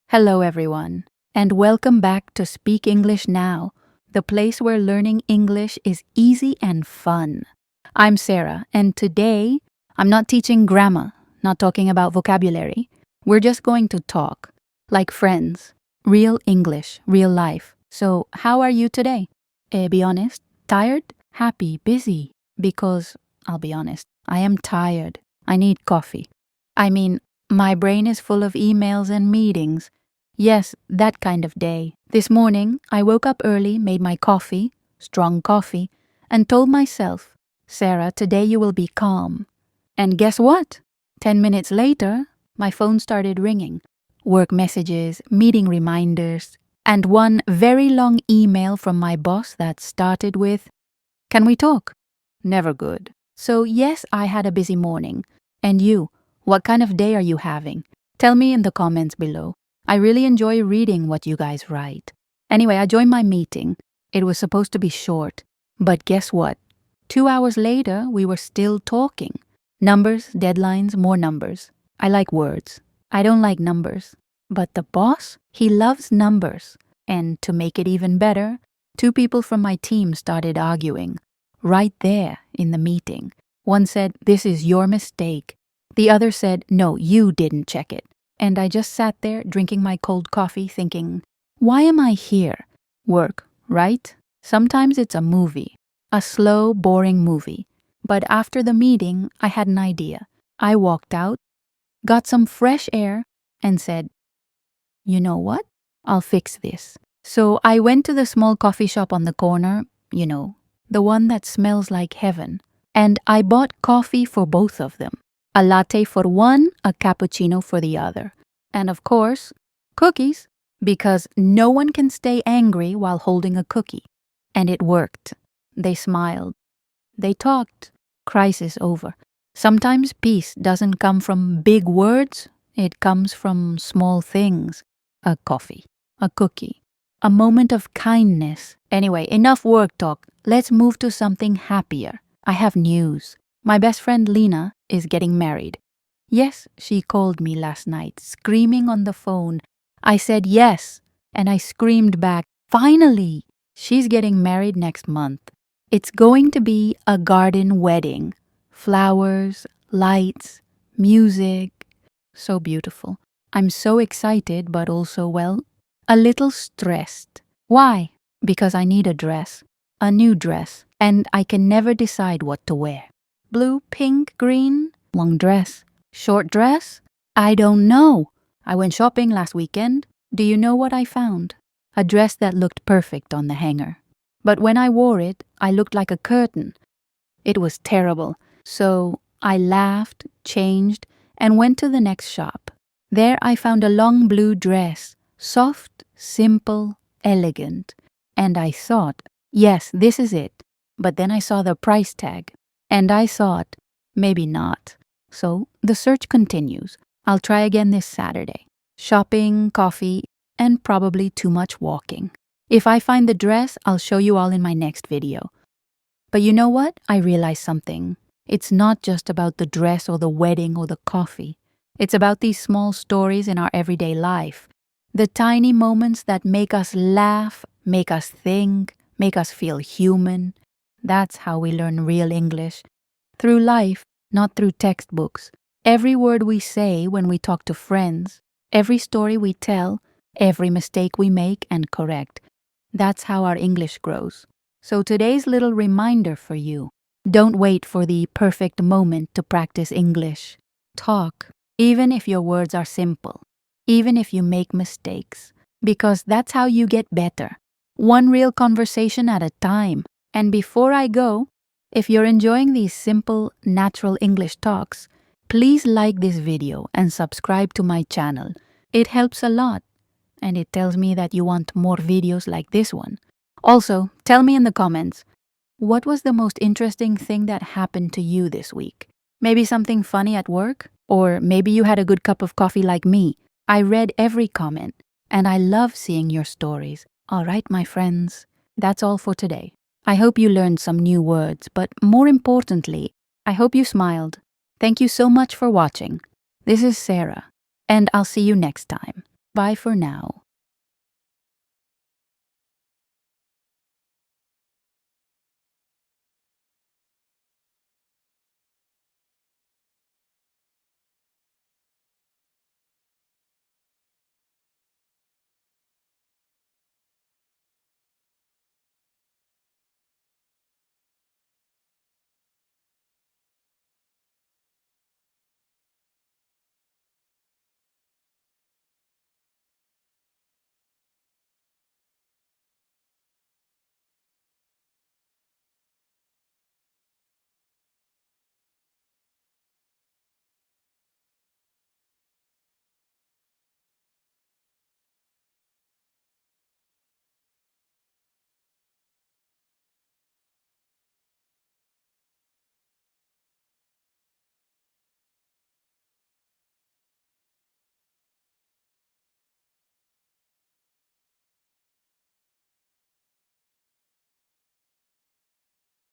Hello, everyone, and welcome back to Speak English Now, the place where learning English is easy and fun. I'm Sarah, and today I'm not teaching grammar, not talking about vocabulary. We're just going to talk, like friends, real English, real life. So, how are you today? Be honest, tired, happy, busy? Because, I'll be honest, I am tired. I need coffee. I mean, my brain is full of emails and meetings. Yes, that kind of day. This morning, I woke up early, made my coffee, strong coffee, and told myself, Sarah, today you will be calm. And guess what? 10 minutes later, my phone started ringing. Work messages, meeting reminders, and one very long email from my boss that started with, "Can we talk?" Never good. So yes, I had a busy morning. And you, what kind of day are you having? Tell me in the comments below. I really enjoy reading what you guys write. Anyway, I joined my meeting. It was supposed to be short. But guess what? 2 hours later, we were still talking. Numbers, deadlines, more numbers. I like words. I don't like numbers. But the boss, he loves numbers. And to make it even better, 2 people from my team started arguing. Right there in the meeting. One said, "This is your mistake." The other said, "No, you didn't check it." And I just sat there drinking my cold coffee thinking, why am I here? Work, right? Sometimes it's a movie. A slow, boring movie. But after the meeting, I had an idea. I walked out, got some fresh air, and said, you know what? I'll fix this. So I went to the small coffee shop on the corner, the one that smells like heaven. And I bought coffee for both of them. A latte for one, a cappuccino for the other. And of course, cookies, because no one can stay angry while holding a cookie. And it worked. They smiled. They talked. Crisis over. Sometimes peace doesn't come from big words. It comes from small things. A coffee, a cookie, a moment of kindness. Anyway, enough work talk. Let's move to something happier. I have news. My best friend Lena is getting married. Yes, she called me last night, screaming on the phone. I said yes, and I screamed back, finally! She's getting married next month. It's going to be a garden wedding. Flowers, lights, music. So beautiful. I'm so excited, but also, well, a little stressed. Why? Because I need a dress. A new dress. And I can never decide what to wear. Blue, pink, green, long dress, short dress? I don't know. I went shopping last weekend. Do you know what I found? A dress that looked perfect on the hanger. But when I wore it, I looked like a curtain. It was terrible. So I laughed, changed, and went to the next shop. There I found a long blue dress, soft, simple, elegant. And I thought, yes, this is it. But then I saw the price tag, and I thought, maybe not. So the search continues. I'll try again this Saturday. Shopping, coffee, and probably too much walking. If I find the dress, I'll show you all in my next video. But you know what? I realized something. It's not just about the dress or the wedding or the coffee. It's about these small stories in our everyday life. The tiny moments that make us laugh, make us think, make us feel human. That's how we learn real English. Through life, not through textbooks. Every word we say when we talk to friends, every story we tell, every mistake we make and correct. That's how our English grows. So today's little reminder for you. Don't wait for the perfect moment to practice English. Talk, even if your words are simple, even if you make mistakes, because that's how you get better. One real conversation at a time. And before I go, if you're enjoying these simple, natural English talks, please like this video and subscribe to my channel. It helps a lot, and it tells me that you want more videos like this one. Also, tell me in the comments, what was the most interesting thing that happened to you this week? Maybe something funny at work? Or maybe you had a good cup of coffee like me. I read every comment, and I love seeing your stories. All right, my friends, that's all for today. I hope you learned some new words, but more importantly, I hope you smiled. Thank you so much for watching. This is Sarah, and I'll see you next time. Bye for now.